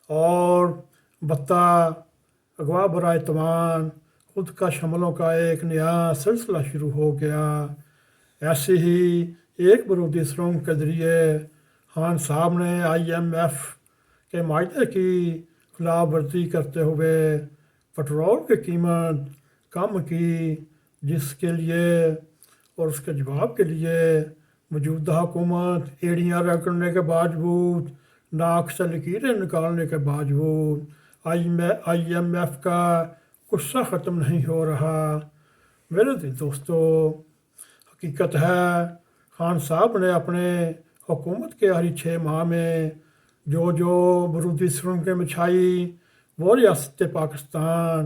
اور بتہ اغوا برائے توان خود کش حملوں کا ایک نیا سلسلہ شروع ہو گیا۔ ایسے ہی ایک بارودی سرنگ کے ذریعے خان صاحب نے IMF کے معاہدے کی خلاف ورزی کرتے ہوئے پٹرول کی قیمت کم کی، جس کے لیے اور اس کے جواب کے لیے موجودہ حکومت ایڑیاں رگڑنے کے باوجود، ناک سے لکیریں نکالنے کے باوجود IMF کا غصہ ختم نہیں ہو رہا۔ میرے دوستو، حقیقت ہے خان صاحب نے اپنے حکومت کے آخری 6 ماہ میں جو بارودی سرنگیں بچھائی، وہ ریاست پاکستان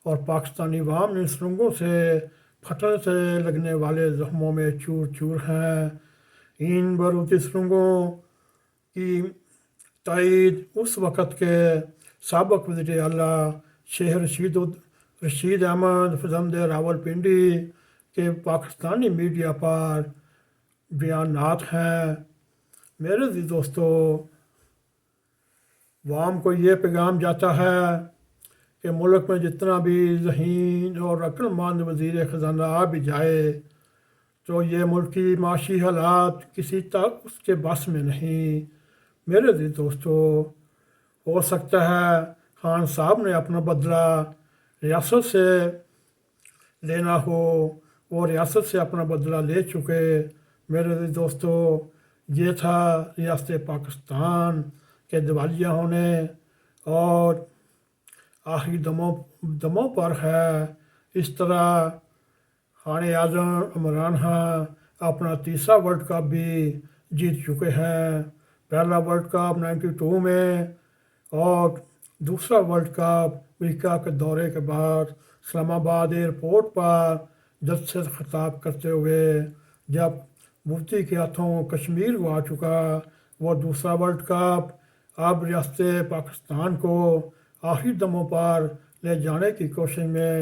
اور پاکستانی عوام نے سرنگوں سے پھٹنے سے لگنے والے زخموں میں چور چور ہیں۔ ان بارودی سرنگوں کی تائید اس وقت کے سابق وزیر اعلیٰ شیخ رشید احمد فرزند راولپنڈی کے پاکستانی میڈیا پر بیانات ہیں۔ میرے دوستو، عوام کو یہ پیغام جاتا ہے کہ ملک میں جتنا بھی ذہین اور عقل مند وزیر خزانہ آ بھی جائے تو یہ ملکی معاشی حالات کسی تک اس کے بس میں نہیں۔ میرے دوستو، ہو سکتا ہے خان صاحب نے اپنا بدلہ ریاست سے لینا ہو، وہ ریاست سے اپنا بدلہ لے چکے۔ میرے دوستو، یہ تھا ریاست پاکستان کے دیوالیہ ہونے اور آخری دموں پر ہے۔ اس طرح خان اعظم عمران اپنا تیسرا ورلڈ کپ بھی جیت چکے ہیں۔ پہلا ورلڈ کپ 92 میں اور دوسرا ورلڈ کپ امریکہ کے دورے کے بعد اسلام آباد ایئرپورٹ پر جج سے خطاب کرتے ہوئے جب مفتی کے ہاتھوں کشمیر کو آ چکا۔ وہ دوسرا ورلڈ کپ اب ریاست پاکستان کو آخری دموں پر لے جانے کی کوشش میں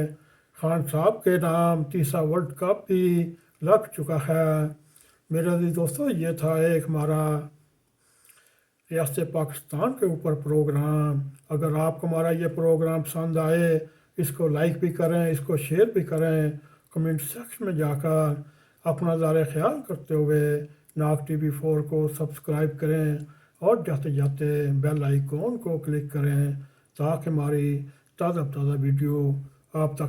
خان صاحب کے نام تیسرا ورلڈ کپ بھی لگ چکا ہے۔ میرے دوستو، یہ تھا ایک ہمارا ریاست پاکستان کے اوپر پروگرام۔ اگر آپ کو ہمارا یہ پروگرام پسند آئے، اس کو لائک بھی کریں، اس کو شیئر بھی کریں، کمنٹ سیکشن میں جا کر اپنا ذرا خیال کرتے ہوئے ناک TV4 کو سبسکرائب کریں اور جاتے جاتے بیل آئیکن کو کلک کریں تاکہ ہماری تازہ ویڈیو آپ تک